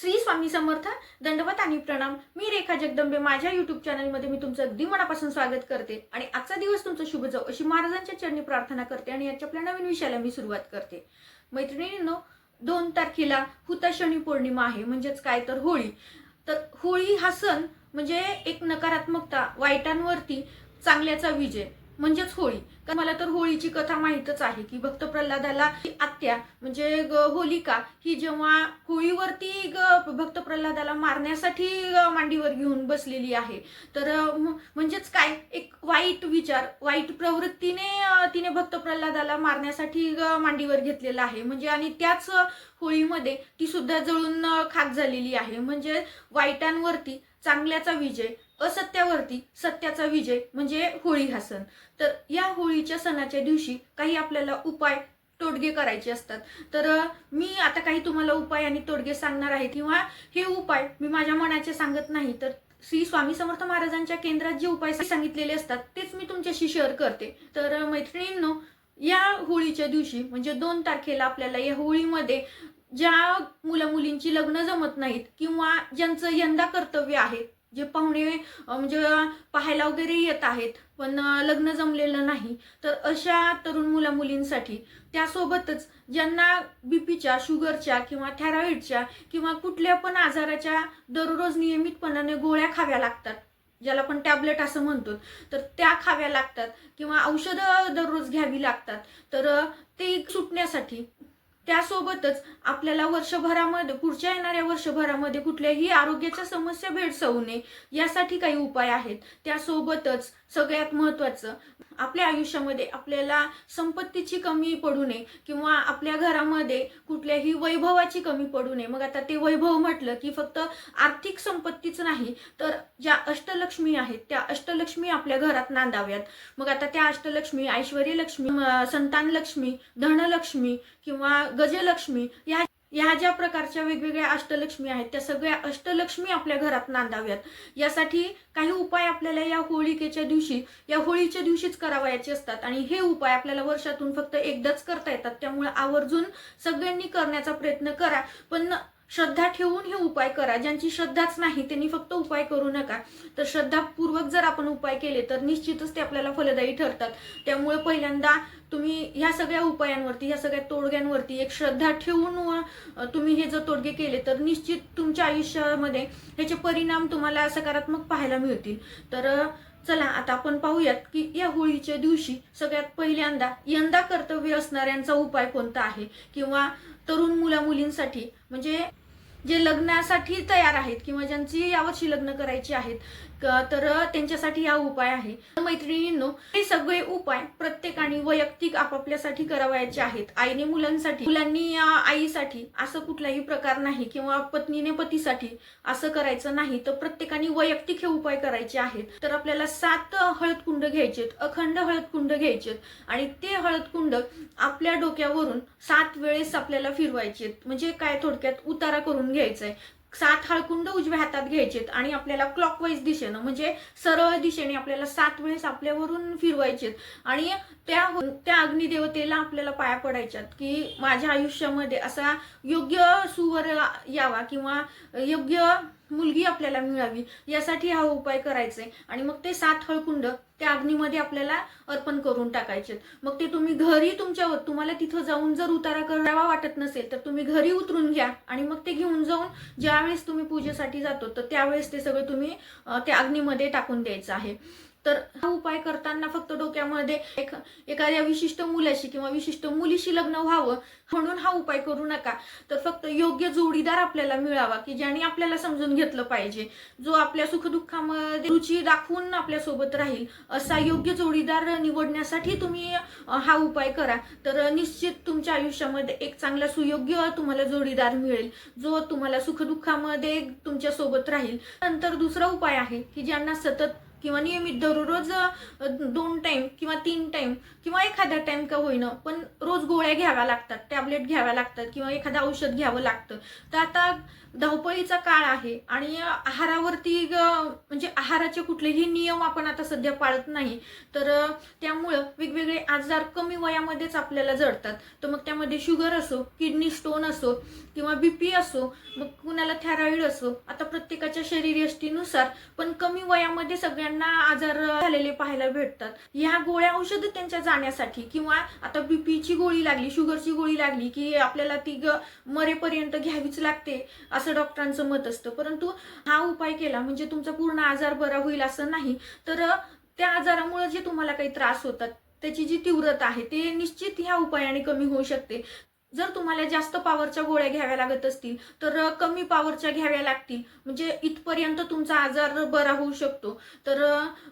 श्री स्वामी समर्थ. दंडवत आणि प्रणाम. मी रेखा जगदंबे. माझ्या यूट्यूब चॅनलमध्ये मी तुमचं अगदी मनापासून स्वागत करते आणि आजचा दिवस तुमचा शुभ जाओ अशी महाराजांच्या चरणी प्रार्थना करते आणि याच्या आपल्या नवीन विषयाला मी सुरुवात करते. मैत्रिणींनो, 2 तारखेला हुताशनी पौर्णिमा आहे, म्हणजेच काय तर होळी. तर होळी हा सण म्हणजे एक नकारात्मकता, वाईटांवरती चांगल्याचा विजय म्हणजेच होळी. मला तर होळीची कथा माहीतच आहे की भक्त प्रल्हादाला आत्या म्हणजे होलिका ही जेव्हा होळीवरती भक्त प्रल्हादाला मारण्यासाठी मांडीवर घेऊन बसलेली आहे, तर म्हणजेच काय एक वाईट विचार, वाईट प्रवृत्तीने तिने भक्त प्रल्हादाला मारण्यासाठी मांडीवर घेतलेला आहे. म्हणजे आणि त्याच होळीमध्ये ती सुद्धा जळून खाक झालेली आहे. म्हणजे वाईटांवरती चांगल्याचा विजय, असत्यावरती सत्याचा विजय म्हणजे होळी हा सण. तर या होळीच्या सणाच्या दिवशी काही आपल्याला उपाय, तोडगे करायचे असतात. तर मी आता काही तुम्हाला उपाय आणि तोडगे सांगणार आहे, किंवा हे उपाय मी माझ्या मनाचे सांगत नाही, तर श्री स्वामी समर्थ महाराजांच्या केंद्रात जे उपाय सांगितलेले असतात तेच मी तुमच्याशी शेअर करते. तर मैत्रिणींनो, या होळीच्या दिवशी म्हणजे 2 तारखेला आपल्याला या होळीमध्ये ज्या मुलींची लग्न जमत नाहीत किंवा ज्यांचं यंदा कर्तव्य आहे, जे पाहुणे म्हणजे पाहायला वगैरे येत आहेत पण लग्न जमलेलं नाही, तर अशा तरुण मुलींसाठी, त्यासोबतच ज्यांना बीपीच्या, शुगरच्या किंवा थायरॉइडच्या किंवा कुठल्या पण आजाराच्या दररोज नियमितपणाने गोळ्या खाव्या लागतात, ज्याला आपण टॅबलेट असं म्हणतो, तर त्या खाव्या लागतात किंवा औषधं दररोज घ्यावी लागतात, तर ते सुटण्यासाठी, त्यासोबतच आपल्याला वर्षभरामध्ये, पुढच्या येणाऱ्या वर्षभरामध्ये कुठल्याही आरोग्याच्या समस्या भेडसावू नये यासाठी काही उपाय आहेत. त्यासोबतच सगळ्यात महत्त्वाचं, आपल्या आयुष्यामध्ये आपल्याला संपत्तीची कमी पडू नये किंवा आपल्या घरामध्ये कुठल्याही वैभवाची कमी पडू नये. मग आता ते वैभव म्हटलं की फक्त आर्थिक संपत्तीच नाही, तर ज्या अष्टलक्ष्मी आहेत त्या अष्टलक्ष्मी आपल्या घरात नांदाव्यात. मग आता त्या अष्टलक्ष्मी, ऐश्वर्यलक्ष्मी, संतानलक्ष्मी, धनलक्ष्मी किंवा गजलक्ष्मी, या ज्या प्रकारच्या वेगवेगळ्या अष्टलक्ष्मी आहेत त्या सगळ्या अष्टलक्ष्मी आपल्या घरात नांदाव्यात. यासाठी काही उपाय आपल्याला या होळीकेच्या दिवशी, या होळीच्या दिवशीच करावयाचे असतात आणि हे उपाय आपल्याला वर्षातून फक्त एकदाच करता येतात. त्यामुळे आवर्जून सगळ्यांनी करण्याचा प्रयत्न करा, पण श्रद्धा ठेवून हे उपाय करा. ज्यांची श्रद्धाच नाही त्यांनी फक्त उपाय करू नका. तर श्रद्धापूर्वक जर आपण उपाय केले तर निश्चितच ते आपल्याला फलदायी ठरतात. त्यामुळे पहिल्यांदा तुम्ही ह्या सगळ्या उपायांवरती, ह्या सगळ्या तोडग्यांवरती एक श्रद्धा ठेवून तुम्ही हे जर तोडगे केले तर निश्चित तुमच्या आयुष्यामध्ये ह्याचे परिणाम तुम्हाला सकारात्मक पाहायला मिळतील. तर चला आता आपण पाहूयात की या होळीच्या दिवशी सगळ्यात पहिल्यांदा यंदा कर्तव्य असणाऱ्यांचा उपाय कोणता आहे, किंवा तरुण मुलींसाठी म्हणजे जे लग्नासाठी तयार आहेत किंवा ज्यांची यावर्षी लग्न करायची आहेत, तर त्यांच्यासाठी हा उपाय आहे. मैत्रिणींनो, हे सगळे उपाय प्रत्येकाने वैयक्तिक आपापल्यासाठी करावयाचे आहेत. आईने मुलांसाठी, मुलांनी आईसाठी असं कुठलाही प्रकार नाही, किंवा पत्नीने पतीसाठी असं करायचं नाही, तर प्रत्येकाने वैयक्तिक हे उपाय करायचे आहेत. तर आपल्याला 7 हळद कुंड घ्यायचेत, अखंड हळद कुंड घ्यायचेत आणि ते हळद कुंड आपल्या डोक्यावरून 7 वेळेस आपल्याला फिरवायचेत. म्हणजे काय, थोडक्यात उतारा करून घ्यायचाय. 7 हळकुंड उजव्या हातात घ्यायचेत आणि आपल्याला क्लॉकवाईज दिशेनं म्हणजे सरळ दिशेने आपल्याला 7 वेळेस आपल्यावरून फिरवायचेत आणि त्या अग्निदेवतेला आपल्याला पाया पडायच्यात की माझ्या आयुष्यामध्ये असा योग्य सुवर यावा किंवा योग्य मुलगी आपल्याला मिळावी, यासाठी हा उपाय करायचा आहे. आणि मग ते 7 हळकुंड त्या अग्नीमध्ये आपल्याला अर्पण करून टाकायचे. मग ते तुम्ही घरी तुम्हाला तिथं जाऊन जर उतारा करावा वाटत नसेल तर तुम्ही घरी उतरून घ्या आणि मग ते घेऊन जाऊन ज्यावेळेस तुम्ही पूजेसाठी जातो तर त्यावेळेस ते सगळं तुम्ही त्या अग्नीमध्ये टाकून द्यायचं आहे. तर हा उपाय करताना फक्त डोक्यामध्ये एखाद्या विशिष्ट मुलाशी किंवा विशिष्ट मुलीशी लग्न व्हावं म्हणून हा उपाय करू नका. तर फक्त योग्य जोडीदार आपल्याला मिळावा की ज्याने आपल्याला समजून घेतलं पाहिजे, जो आपल्या सुखदुःखामध्ये रुची दाखवून आपल्या सोबत राहील, असा योग्य जोडीदार निवडण्यासाठी तुम्ही हा उपाय करा. तर निश्चित तुमच्या आयुष्यामध्ये एक चांगला सुयोग्य तुम्हाला जोडीदार मिळेल, जो तुम्हाला सुखदुःखामध्ये तुमच्या सोबत राहील. नंतर दुसरा उपाय आहे की ज्यांना सतत किंवा नियमित दररोज 2 टाइम किंवा 3 टाइम किंवा एखादा टाइम का होईना पण रोज गोळ्या घ्याव्या लागतात, टॅबलेट घ्याव्या लागतात किंवा एखादं औषध घ्यावं लागतं. तर आता धावपळीचा काळ आहे आणि आहारावरती म्हणजे आहाराचे कुठलेही नियम आपण आता सध्या पाळत नाही. तर त्यामुळं वेगवेगळे आजार कमी वयामध्येच आपल्याला जडतात. तर मग त्यामध्ये शुगर असो, किडनी स्टोन असो किंवा बीपी असो, मग कुणाला थायरॉइड असो, आता प्रत्येकाच्या शरीरयष्टीनुसार पण कमी वयामध्ये सगळ्यांना आजार झालेले पाहायला भेटतात. ह्या गोळ्या औषध त्यांच्या जाण्यासाठी किंवा आता बीपीची गोळी लागली, शुगरची गोळी लागली की आपल्याला ती मरेपर्यंत घ्यावीच लागते असं डॉक्टरांचं मत असतं. परंतु हा उपाय केला म्हणजे तुमचा पूर्ण आजार बरा होईल असं नाही. तर त्या आजारामुळे जे तुम्हाला काही त्रास होतात त्याची जी तीव्रता आहे ते निश्चित ह्या उपायाने कमी होऊ शकते. जर तुम्हाला जास्त पॉवरच्या गोळ्या घ्याव्या लागत असतील तर कमी पॉवरच्या घ्याव्या लागतील, म्हणजे इथपर्यंत तुमचा आजार बरा होऊ शकतो. तर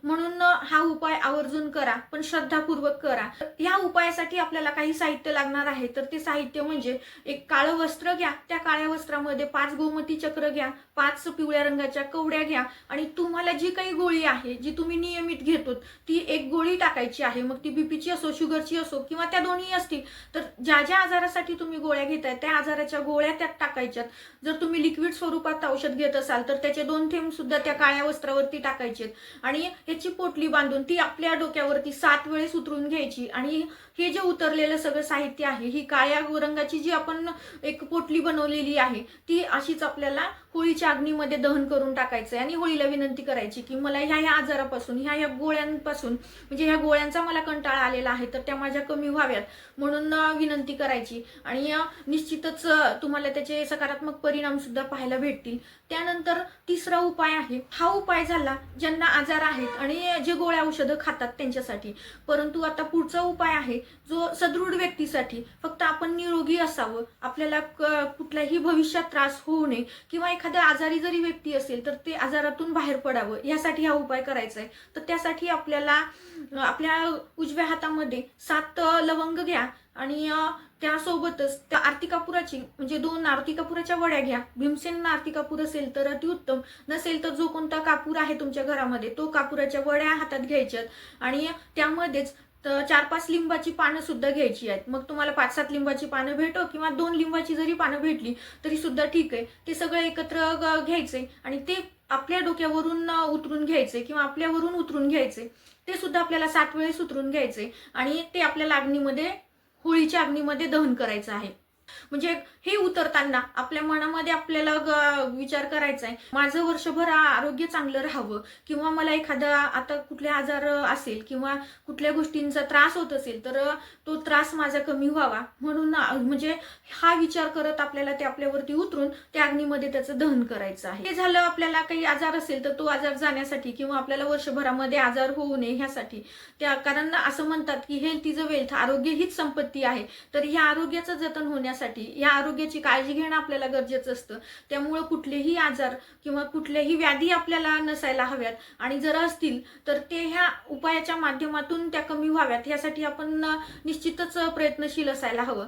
म्हणून हा उपाय आवर्जून करा, पण श्रद्धापूर्वक करा. या उपायासाठी आपल्याला काही साहित्य लागणार आहे. तर ते साहित्य म्हणजे एक काळं वस्त्र घ्या, त्या काळ्या वस्त्रामध्ये 5 गोमती चक्र घ्या, 5 पिवळ्या रंगाच्या कवड्या घ्या आणि तुम्हाला जी काही गोळी आहे जी तुम्ही नियमित घेतो ती एक गोळी टाकायची आहे. मग ती बीपीची असो, शुगरची असो किंवा त्या दोन्ही असतील तर ज्या ज्या आजारासाठी तुम्ही गोळ्या घेताय त्या आजाराच्या गोळ्या त्यात टाकायच्यात. जर तुम्ही लिक्विड स्वरूपात औषध घेत असाल तर त्याचे 2 थेंब सुद्धा त्या काळ्या वस्त्रावरती टाकायचे आणि ह्याची पोटली बांधून ती आपल्या डोक्यावरती 7 वेळेस उतरून घ्यायची. आणि हे जे उतरलेलं सगळं साहित्य आहे, ही काळ्या रंगाची जी आपण एक पोटली बनवलेली आहे ती अशीच आपल्याला होळीच्या अग्नीमध्ये दहन करून टाकायचं आहे आणि होळीला विनंती करायची की मला ह्या आजारापासून, ह्या गोळ्यांपासून, म्हणजे ह्या गोळ्यांचा मला कंटाळा आलेला आहे तर त्या माझ्या कमी व्हाव्यात म्हणून विनंती करायची. आणि निश्चितच तुम्हाला त्याचे सकारात्मक परिणाम सुद्धा पाहायला भेटतील. त्यानंतर तिसरा उपाय आहे, हा उपाय झाला ज्यांना आजार आहेत आणि जे गोळ्या औषधं खातात त्यांच्यासाठी. परंतु आता पुढचा उपाय आहे जो सदृढ व्यक्तीसाठी, फक्त आपण निरोगी असावं, आपल्याला कुठल्याही भविष्यात त्रास होऊ नये किंवा एखाद्या आजारी जरी व्यक्ती असेल तर ते आजारातून बाहेर पडावं, यासाठी हा उपाय करायचा आहे. तर त्यासाठी आपल्याला आपल्या उजव्या हातामध्ये 7 लवंग घ्या आणि त्यासोबतच त्या आरती कापुराची म्हणजे 2 आरती कापुराच्या वड्या घ्या. भीमसेन आरती कापूर असेल तर अतिउत्तम, नसेल तर जो कोणता कापूर आहे तुमच्या घरामध्ये तो कापुराच्या वड्या हातात घ्यायच्यात आणि त्यामध्येच 4-5 लिंबाची पानं सुद्धा घ्यायची आहेत. मग तुम्हाला 5-7 लिंबाची पानं भेटो किंवा 2 लिंबाची जरी पानं भेटली तरी सुद्धा ठीक आहे. ते सगळं एकत्र घ्यायचे आणि ते आपल्या डोक्यावरून उतरून घ्यायचे किंवा आपल्यावरून उतरून घ्यायचे. ते सुद्धा आपल्याला 7 वेळेस उतरून घ्यायचे आणि ते आपल्याला अग्नीमध्ये, होळीच्या अग्नीमध्ये दहन करायचं आहे. म्हणजे हे उतरताना आपल्या मनामध्ये आपल्याला विचार करायचा आहे, माझं वर्षभर आरोग्य चांगलं राहावं किंवा मला एखादा आता कुठले आजार असेल किंवा कुठल्या गोष्टींचा त्रास होत असेल तर तो त्रास माझा कमी व्हावा म्हणून म्हणजे हा विचार करत आपल्याला ते आपल्यावरती उतरून त्या अग्नीमध्ये त्याचं दहन करायचं आहे. हे झालं आपल्याला काही आजार असेल तर तो आजार जाण्यासाठी किंवा आपल्याला वर्षभरामध्ये आजार होऊ नये ह्यासाठी. त्या कारण असं म्हणतात की हेल्थ इज अ वेल्थ, आरोग्य हीच संपत्ती आहे. तर ह्या आरोग्याचं जतन होण्यासाठी, या आरोग्याची काळजी घेणं आपल्याला गरजेचं असतं. त्यामुळे कुठलेही आजार किंवा कुठल्याही व्याधी आपल्याला नसायला हव्यात आणि जर असतील तर ते ह्या उपायाच्या माध्यमातून त्या कमी व्हाव्यात यासाठी आपण निश्चितच प्रयत्नशील असायला हवं.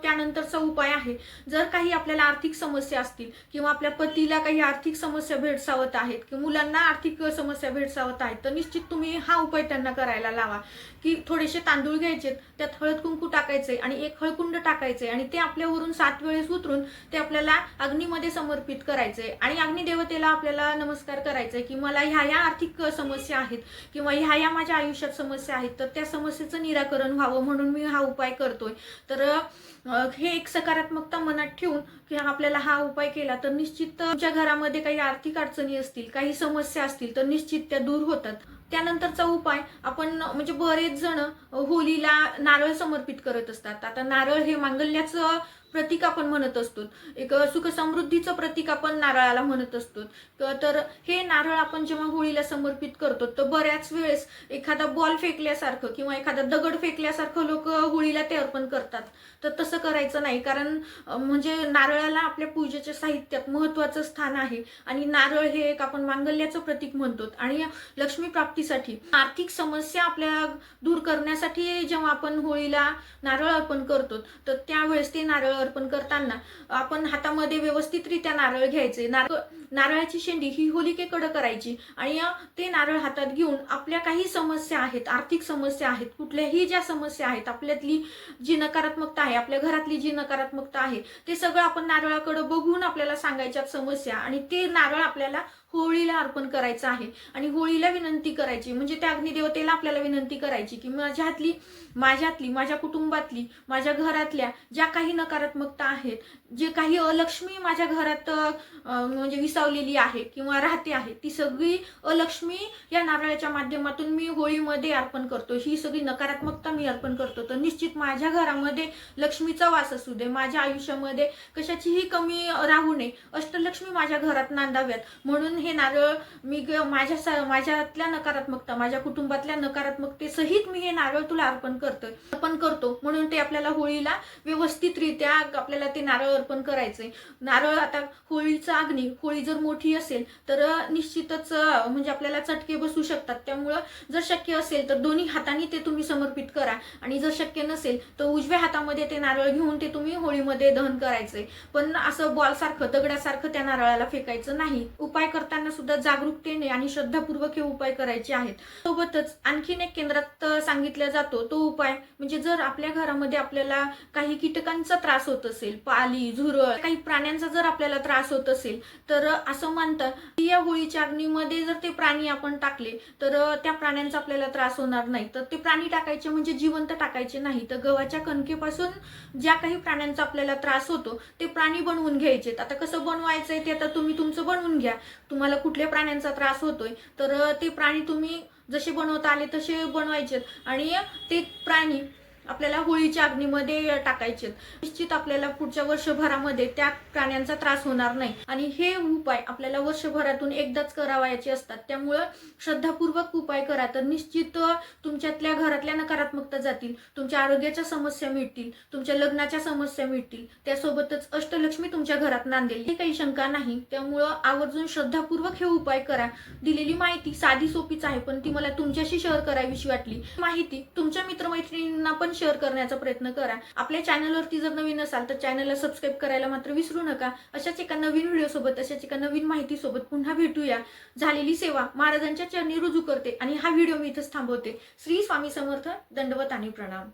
त्यानंतरचा उपाय आहे, जर काही आपल्याला आर्थिक समस्या असतील किंवा आपल्या पतीला काही आर्थिक समस्या भेडसावत आहेत किंवा मुलांना आर्थिक समस्या भेडसावत आहेत तर निश्चित तुम्ही हा उपाय त्यांना करायला लावा की थोडेसे तांदूळ घ्यायचे, त्यात हळद कुंकू टाकायचे आणि एक हळकुंड टाकायचे आणि ते आपल्यावरून 7 वेळेस उतरून ते आपल्याला अग्नीमध्ये समर्पित करायचे आणि अग्निदेवतेला आपल्याला नमस्कार करायचे की मला ह्या आर्थिक समस्या आहेत किंवा ह्या माझ्या आयुष्यात समस्या आहेत तर त्या समस्येचं निराकरण व्हावं म्हणून मी हा उपाय करतोय. तर हे एक सकारात्मकता मनात ठेवून की आपल्याला हा उपाय केला तर निश्चित तुमच्या घरामध्ये काही आर्थिक अडचणी असतील, काही समस्या असतील तर निश्चित त्या दूर होतात. त्यानंतरचा उपाय आपण म्हणजे बरेच जण होळीला नारळ समर्पित करत असतात. आता नारळ हे मांगल्याचं प्रतीक आपण म्हणत असतो, एक सुख समृद्धीचं प्रतीक आपण नारळाला म्हणत असतो. तर हे नारळ आपण जेव्हा होळीला समर्पित करतो तर बऱ्याच वेळेस एखादा बॉल फेकल्यासारखं किंवा एखादा दगड फेकल्यासारखं लोक होळीला ते अर्पण करतात. तर तसं करायचं नाही, कारण म्हणजे नारळाला आपल्या पूजेच्या साहित्यात महत्त्वाचं स्थान आहे आणि नारळ हे एक आपण मांगल्याचं प्रतीक म्हणतो. आणि लक्ष्मी प्राप्तीसाठी, आर्थिक समस्या आपल्या दूर करण्यासाठी जेव्हा आपण होळीला नारळ अर्पण करतो तर त्यावेळेस ते नारळ अर्पण करताना आपण हातामध्ये व्यवस्थितरित्या नारळ घ्यायचे. नारळाची शेंडी ही होलिकेकडे करायची आणि ते नारळ हातात घेऊन आपल्या काही समस्या आहेत, आर्थिक समस्या आहेत, कुठल्याही ज्या समस्या आहेत, आपल्यातली जी नकारात्मकता आहे, आपल्या घरातली जी नकारात्मकता आहे, ते सगळं आपण नारळाकडे बघून आपल्याला सांगायच्या समस्या आणि ते नारळ आपल्याला होळीला अर्पण करायचं आहे. आणि होळीला विनंती करायची, म्हणजे त्या अग्निदेवतेला आपल्याला विनंती करायची की माझ्यातली, माझ्या कुटुंबातली, माझ्या घरातल्या ज्या काही नकारात्मकता आहेत, जे काही अलक्ष्मी माझ्या घरात म्हणजे विसावलेली आहे किंवा राहते आहे, ती सगळी अलक्ष्मी या नारळाच्या माध्यमातून मी होळीमध्ये अर्पण करतो. ही सगळी नकारात्मकता मी अर्पण करतो. तर निश्चित माझ्या घरामध्ये लक्ष्मीचा वास असू दे, माझ्या आयुष्यामध्ये कशाचीही कमी राहू नये, अष्टलक्ष्मी माझ्या घरात नांदाव्यात, म्हणून हे नारळ मी माझ्यातल्या नकारात्मकता, माझ्या कुटुंबातल्या नकारात्मकतेसहित मी हे नारळ तुला अर्पण करतो. म्हणून ते आपल्याला होळीला व्यवस्थितरित्या आपल्याला ते नारळ अर्पण करायचंय. नारळ आता होळीचा अग्नी, होळी जर मोठी असेल तर निश्चितच म्हणजे आपल्याला चटके बसू शकतात. त्यामुळं जर शक्य असेल तर दोन्ही हातांनी ते तुम्ही समर्पित करा आणि जर शक्य नसेल तर उजव्या हातामध्ये ते नारळ घेऊन ते तुम्ही होळीमध्ये दहन करायचंय. पण असं बॉलसारखं, दगडासारखं त्या नारळाला फेकायचं नाही. उपाय करताना सुद्धा जागरूकतेने आणि श्रद्धापूर्वक हे उपाय करायचे आहेत. सोबतच आणखीन एक केंद्रात सांगितला जातो तो उपाय म्हणजे जर आपल्या घरामध्ये आपल्याला काही कीटकांचा त्रास होत असेल, पाली, झुरळ, काही प्राण्यांचा जर आपल्याला त्रास होत असेल, तर असं म्हणतात की या होळीच्या अग्नीमध्ये जर ते प्राणी आपण टाकले तर त्या प्राण्यांचा आपल्याला त्रास होणार नाही. तर ते प्राणी टाकायचे म्हणजे जिवंत टाकायचे नाही, तर गव्हाच्या कणकेपासून ज्या काही प्राण्यांचा आपल्याला त्रास होतो ते प्राणी बनवून घ्यायचे. आता कसं बनवायचंय ते आता तुम्ही तुमचं बनवून घ्या. तुम्हाला कुठल्या प्राण्यांचा त्रास होतोय तर ते प्राणी तुम्ही जसे बनवता आले तसे बनवायचे आणि ते प्राणी आपल्याला होळीच्या अग्नीमध्ये टाकायचे. निश्चित आपल्याला पुढच्या वर्षभरामध्ये त्या प्राण्यांचा त्रास होणार नाही आणि हे उपाय आपल्याला वर्षभरातून एकदाच करावायचे असतात. त्यामुळं श्रद्धापूर्वक उपाय करा तर निश्चित तुमच्यातल्या घरातल्या नकारात्मकता जातील, तुमच्या आरोग्याच्या समस्या मिटतील, तुमच्या लग्नाच्या समस्या मिटतील, त्यासोबतच अष्टलक्ष्मी तुमच्या घरात नांदेल, ही काही शंका नाही. त्यामुळं आवर्जून श्रद्धापूर्वक हे उपाय करा. दिलेली माहिती साधी सोपीच आहे पण ती मला तुमच्याशी शेअर करावीशी वाटली. माहिती तुमच्या मित्रमैत्रिणींना पण शेअर करण्याचा प्रयत्न करा. आपल्या चॅनलवरती जर नवीन असाल तर चॅनलला सबस्क्राईब करायला मात्र विसरू नका. अशाच एका नवीन व्हिडिओ सोबत, अशाच एका नवीन माहिती सोबत पुन्हा भेटूया. झालेली सेवा महाराजांच्या चरणी रुजू करते आणि हा व्हिडिओ मी इथेच थांबवते. श्री स्वामी समर्थ. दंडवत आणि प्रणाम.